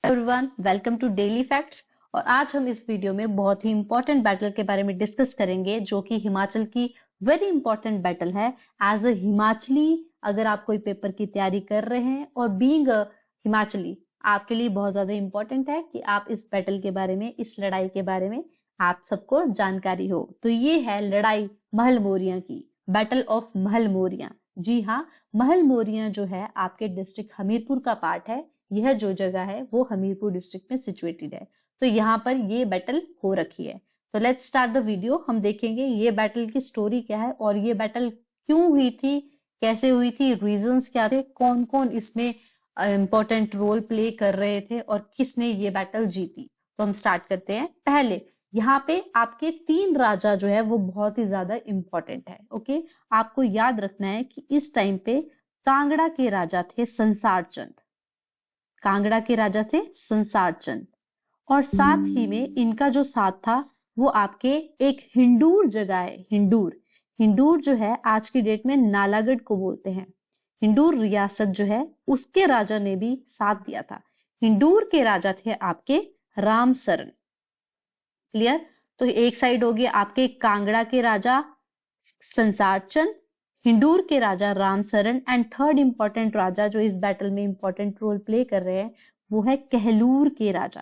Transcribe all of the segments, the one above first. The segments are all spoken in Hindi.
Everyone, welcome to daily facts. और आज हम इस वीडियो में बहुत ही इंपॉर्टेंट बैटल के बारे में डिस्कस करेंगे, जो कि हिमाचल की वेरी इंपॉर्टेंट बैटल है। एज अ हिमाचली, अगर आप कोई पेपर की तैयारी कर रहे हैं और बीइंग अ हिमाचली, आपके लिए बहुत ज्यादा इंपॉर्टेंट है कि आप इस बैटल के बारे में, इस लड़ाई के बारे में आप सबको जानकारी हो। तो ये है लड़ाई महल मोरियां की, बैटल ऑफ महल मोरियां। जी हाँ, महल मोरियां जो है आपके डिस्ट्रिक्ट हमीरपुर का पार्ट है। यह जो जगह है वो हमीरपुर डिस्ट्रिक्ट में सिचुएटेड है। तो यहाँ पर ये बैटल हो रखी है। तो लेट्स स्टार्ट द वीडियो। हम देखेंगे ये बैटल की स्टोरी क्या है और ये बैटल क्यों हुई थी, कैसे हुई थी, रीजंस क्या थे, कौन कौन इसमें इंपॉर्टेंट रोल प्ले कर रहे थे और किसने ये बैटल जीती। तो हम स्टार्ट करते हैं। पहले यहाँ पे आपके 3 राजा जो है वो बहुत ही ज्यादा इंपॉर्टेंट है। ओके, आपको याद रखना है कि इस टाइम पे कांगड़ा के राजा थे संसार चंद। कांगड़ा के राजा थे संसार चंद, और साथ ही में इनका जो साथ था वो आपके एक हिंडूर जगह है। हिंडूर, हिंडूर जो है आज की डेट में नालागढ़ को बोलते हैं। हिंडूर रियासत जो है उसके राजा ने भी साथ दिया था। हिंडूर के राजा थे आपके रामसरन। क्लियर? तो एक साइड हो गया आपके कांगड़ा के राजा संसार चंद, हिंडूर के राजा रामसरन, एंड थर्ड इंपॉर्टेंट राजा जो इस बैटल में इंपॉर्टेंट रोल प्ले कर रहे हैं वो है कहलूर के राजा।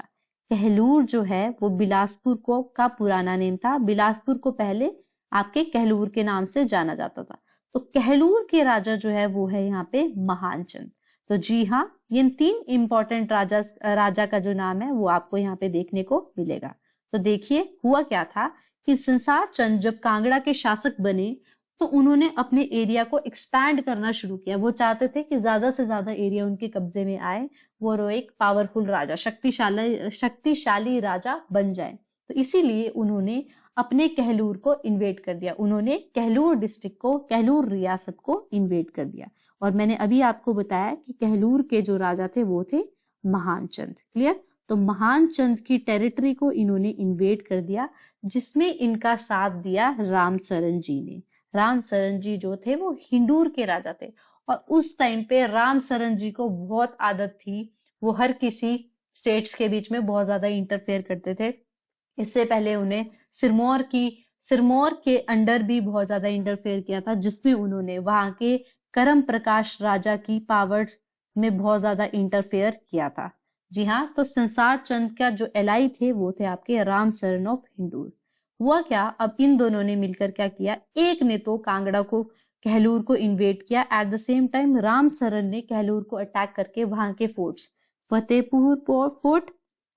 कहलूर जो है वो बिलासपुर को का पुराना नेम था। बिलासपुर को पहले आपके कहलूर के नाम से जाना जाता था। तो कहलूर के राजा जो है वो है यहाँ पे महानचंद। तो जी हाँ, ये 3 इंपॉर्टेंट राजा का जो नाम है वो आपको यहाँ पे देखने को मिलेगा। तो देखिए हुआ क्या था कि संसार चंद जब कांगड़ा के शासक बने तो उन्होंने अपने एरिया को एक्सपैंड करना शुरू किया। वो चाहते थे कि ज्यादा से ज्यादा एरिया उनके कब्जे में आए, वो एक पावरफुल राजा, शक्तिशाली राजा बन जाए। तो इसीलिए उन्होंने अपने कहलूर को इन्वेट कर दिया। उन्होंने कहलूर डिस्ट्रिक्ट को, कहलूर रियासत को इन्वेट कर दिया। और मैंने अभी आपको बताया कि कहलूर के जो राजा थे वो थे महानचंद। क्लियर? तो महानचंद की टेरिटरी को इन्होंने इन्वेट कर दिया, जिसमें इनका साथ दिया रामसरन जी ने। रामसरन जी जो थे वो हिंडूर के राजा थे, और उस टाइम पे रामसरन जी को बहुत आदत थी, वो हर किसी स्टेट्स के बीच में बहुत ज्यादा इंटरफेयर करते थे। इससे पहले उन्हें सिरमौर के अंडर भी बहुत ज्यादा इंटरफेयर किया था, जिसमें उन्होंने वहां के करम प्रकाश राजा की पावर्स में बहुत ज्यादा इंटरफेयर किया था। जी हाँ, तो संसार चंद का जो एलाई थे वो थे आपके रामसरन ऑफ हिंडूर। हुआ क्या, अब इन दोनों ने मिलकर क्या किया, एक ने तो कांगड़ा को, कहलूर को इन्वेट किया। At the same time Ramsaran ने कहलूर को अटैक करके वहां के forts Fatehpur fort,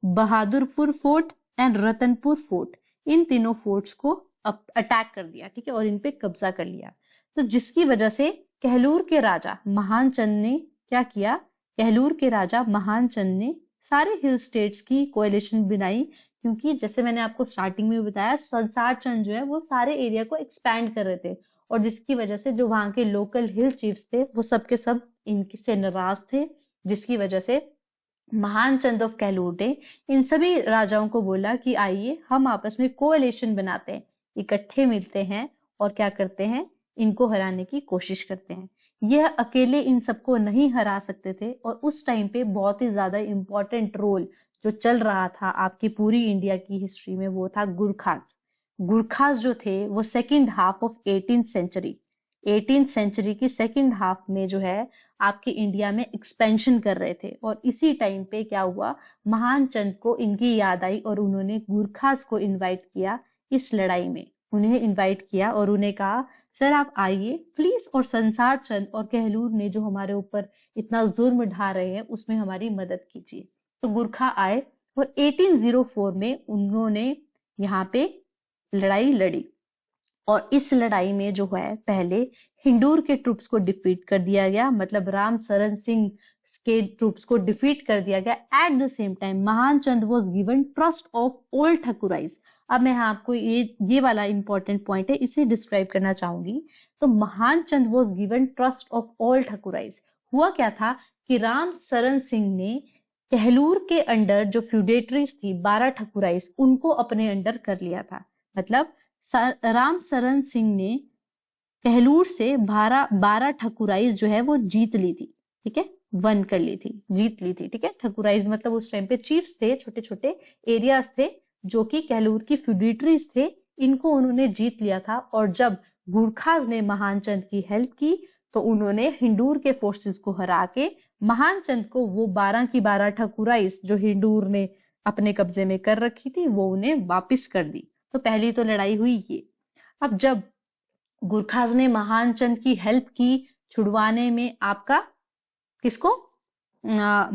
Bahadurpur fort and Ratanpur fort, इन तीनों फोर्ट्स को अटैक कर दिया। ठीक है, और इन पे कब्जा कर लिया। तो जिसकी वजह से कहलूर के राजा महानचंद ने क्या किया, कहलूर के राजा महानचंद ने सारे हिल स्टेट्स की कोएलिशन बनाई, क्योंकि जैसे मैंने आपको स्टार्टिंग में बताया, संसार चंद जो है वो सारे एरिया को एक्सपैंड कर रहे थे, और जिसकी वजह से जो वहां के लोकल हिल चीफ्स थे वो सब के सब इनसे नाराज थे। जिसकी वजह से महानचंद ऑफ कहलूर ने इन सभी राजाओं को बोला कि आइए हम आपस में कोएलिशन बनाते हैं, इकट्ठे मिलते हैं और क्या करते हैं, इनको हराने की कोशिश करते हैं। यह अकेले इन सबको नहीं हरा सकते थे, और उस टाइम पे बहुत ही ज्यादा इंपॉर्टेंट रोल जो चल रहा था आपकी पूरी इंडिया की हिस्ट्री में वो था गुरखास। गुरखास जो थे वो second half of 18th century की सेकेंड हाफ में जो है आपके इंडिया में एक्सपेंशन कर रहे थे। और इसी टाइम पे क्या हुआ, महानचंद को इनकी याद आई और उन्होंने गुरखास को इनवाइट किया इस लड़ाई में। उन्हें इनवाइट किया और उन्हें कहा, सर आप आइए प्लीज, और संसार चंद और कहलूर ने जो हमारे ऊपर इतना जुर्म ढा रहे हैं उसमें हमारी मदद कीजिए। तो गुरखा आए और 1804 में उन्होंने यहाँ पे लड़ाई लड़ी। और इस लड़ाई में जो है पहले हिंडूर के ट्रूप्स को डिफीट कर दिया गया, मतलब रामसरन सिंह के ट्रूप्स को डिफीट कर दिया गया। At the same time Mahanchand was given trust of all thakurais. अब मैं आपको ये वाला इंपॉर्टेंट पॉइंट है, इसे डिस्क्राइब करना चाहूंगी। तो Mahanchand was given trust of all thakurais. हुआ क्या था कि रामसरन सिंह ने कहलूर के अंडर जो फ्यूडेटरीज थी 12 ठकुराइज, उनको अपने अंडर कर लिया था। मतलब रामसरन सिंह ने कहलूर से 12 ठकुराइज जो है वो जीत ली थी। ठीक है, वन कर ली थी, जीत ली थी। ठीक है, ठकुराइज मतलब उस टाइम पे चीफ्स थे, छोटे छोटे एरियाज थे जो कि कहलूर की फ्यूडिटरीज थे, इनको उन्होंने जीत लिया था। और जब गुरखाज ने महानचंद की हेल्प की तो उन्होंने हिंदूर के फोर्सेस को हरा के महानचंद को वो 12 की 12 ठकुराइज जो हिंदूर ने अपने कब्जे में कर रखी थी वो उन्हें वापिस कर दी। तो पहली तो लड़ाई हुई ये। अब जब गुरखाज ने महानचंद की हेल्प की छुड़वाने में आपका किसको,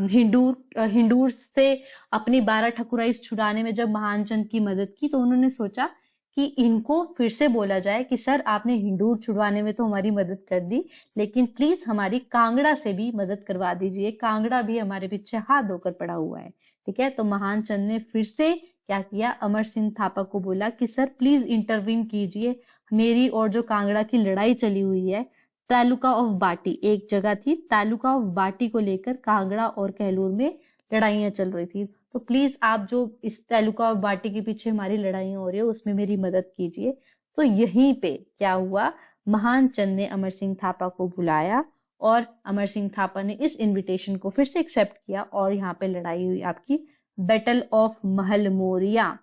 हिंदूर से अपनी 12 ठकुराइज छुड़ाने में जब महानचंद की मदद की तो उन्होंने सोचा कि इनको फिर से बोला जाए कि सर आपने हिंदूर छुड़वाने में तो हमारी मदद कर दी, लेकिन प्लीज हमारी कांगड़ा से भी मदद करवा दीजिए, कांगड़ा भी हमारे पीछे हाथ धोकर पड़ा हुआ है। ठीक है, तो महानचंद ने फिर से क्या किया, अमर सिंह थापा को बोला कि सर प्लीज इंटरवीन कीजिए, मेरी और जो कांगड़ा की लड़ाई चली हुई है, तालुका ऑफ बाटी एक जगह थी, तालुका ऑफ बाटी को लेकर कांगड़ा और कहलूर में लड़ाइयां चल रही थी, तो प्लीज आप जो इस तालुका ऑफ बाटी के पीछे हमारी लड़ाइयां हो रही है उसमें मेरी मदद कीजिए। तो यहीं पे क्या हुआ, महानचंद ने अमर सिंह थापा को बुलाया और अमर सिंह थापा ने इस इनविटेशन को फिर से एक्सेप्ट किया और यहाँ पे लड़ाई हुई आपकी battle of Mahal Moria.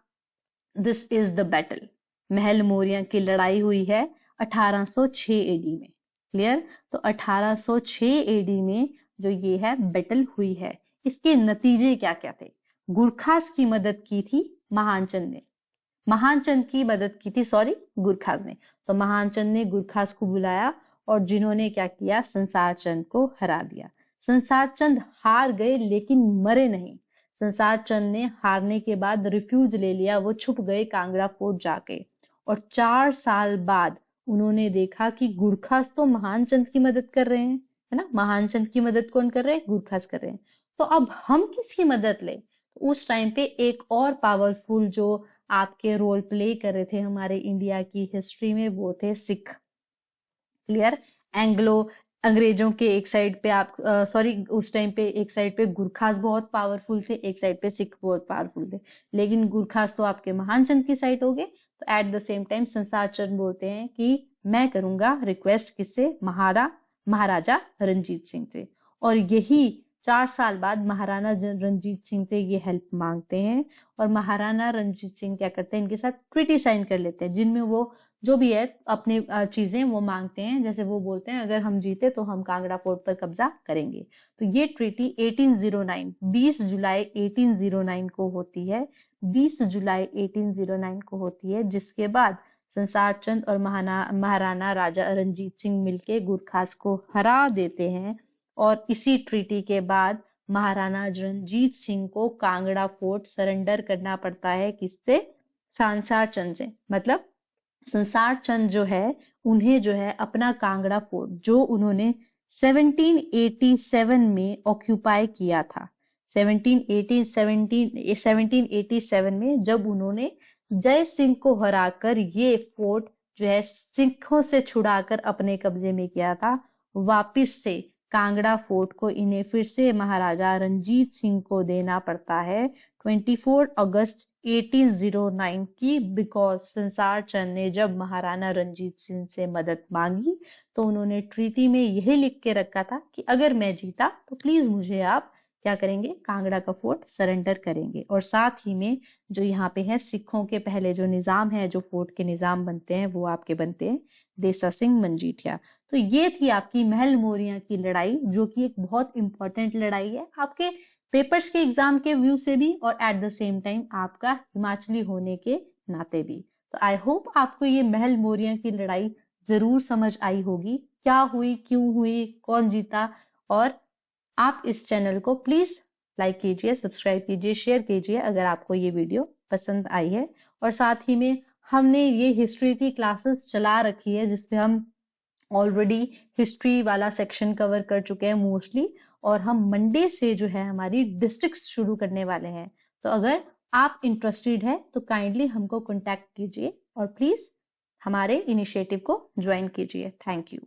This is the battle, Mahal Moria की लड़ाई हुई है 1806 एडी में। क्लियर, तो 1806 एडी में जो ये है बैटल हुई है, इसके नतीजे क्या क्या थे। गुरखास की मदद की थी महानचंद ने, महानचंद की मदद की थी सॉरी गुरखास ने, तो महानचंद ने गुरखास को बुलाया और जिन्होंने क्या किया, संसार चंद को हरा दिया। संसार चंद हार गए लेकिन मरे नहीं, संसार चंद ने हारने के बाद रिफ्यूज ले लिया, वो छुप गए कांगड़ा फोर्ट जाके। और 4 साल बाद उन्होंने देखा कि गुरखास तो महानचंद की मदद कर रहे हैं, है ना, महानचंद की मदद कौन कर रहे हैं, गुरखास कर रहे हैं, तो अब हम किसकी मदद ले। तो उस टाइम पे एक और पावरफुल जो आपके रोल प्ले कर रहे थे हमारे इंडिया की हिस्ट्री में वो थे सिख। क्लियर, अंग्रेजों के एक साइड पे आप सॉरी उस टाइम पे एक साइड पे गुरखास बहुत पावरफुल थे, एक साइड पे सिख बहुत पावरफुल थे, लेकिन गुरखास तो आपके महानचंद की साइड हो गए। तो एट द सेम टाइम संसार चंद बोलते हैं कि मैं करूंगा रिक्वेस्ट किससे, महाराजा रंजीत सिंह से। और यही 4 साल बाद महाराणा रंजीत सिंह से ये हेल्प मांगते हैं और महाराणा रंजीत सिंह क्या करते हैं, इनके साथ ट्रीटी साइन कर लेते हैं जिनमें वो जो भी है अपनी चीजें वो मांगते हैं। जैसे वो बोलते हैं अगर हम जीते तो हम कांगड़ा फोर्ट पर कब्जा करेंगे। तो ये ट्रीटी 1809 20 जुलाई 1809 को होती है, 20 जुलाई 1809 को होती है, जिसके बाद संसार चंद और महाराणा राजा रंजीत सिंह मिलके गुरखास को हरा देते हैं। और इसी ट्रीटी के बाद महाराणा रंजीत सिंह को कांगड़ा फोर्ट सरेंडर करना पड़ता है, किससे, संसार चंद से। मतलब संसार चंद जो है उन्हें जो है अपना कांगड़ा फोर्ट जो उन्होंने 1787 में ऑक्यूपाई किया था, 1787 में जब उन्होंने जय सिंह को हराकर ये फोर्ट जो है सिखों से छुड़ाकर अपने कब्जे में किया था, वापिस से कांगड़ा फोर्ट को इन्हें फिर से महाराजा रंजीत सिंह को देना पड़ता है 24 अगस्त 1809 की, बिकॉज संसार चंद ने जब महाराणा रंजीत सिंह से मदद मांगी तो उन्होंने ट्रीटी में यही लिख के रखा था कि अगर मैं जीता तो प्लीज मुझे आप क्या करेंगे, कांगड़ा का फोर्ट सरेंडर करेंगे। और साथ ही में जो यहाँ पे है सिखों के पहले जो निजाम है, जो फोर्ट के निजाम बनते हैं वो आपके बनते हैं देसा सिंह मजीठिया। तो ये थी आपकी महल मोरिया की लड़ाई, जो कि एक बहुत इंपॉर्टेंट लड़ाई है आपके पेपर्स के एग्जाम के व्यू से भी और एट द सेम टाइम आपका हिमाचली होने के नाते भी। तो आई होप आपको ये महल मोरिया की लड़ाई जरूर समझ आई होगी, क्या हुई, क्यों हुई, कौन जीता। और आप इस चैनल को प्लीज लाइक कीजिए, सब्सक्राइब कीजिए, शेयर कीजिए अगर आपको ये वीडियो पसंद आई है। और साथ ही में हमने ये हिस्ट्री की क्लासेस चला रखी है जिसपे हम ऑलरेडी हिस्ट्री वाला सेक्शन कवर कर चुके हैं मोस्टली, और हम मंडे से जो है हमारी डिस्ट्रिक्ट्स शुरू करने वाले हैं। तो अगर आप इंटरेस्टेड है तो काइंडली हमको कांटेक्ट कीजिए और प्लीज हमारे इनिशिएटिव को ज्वाइन कीजिए। Thank you.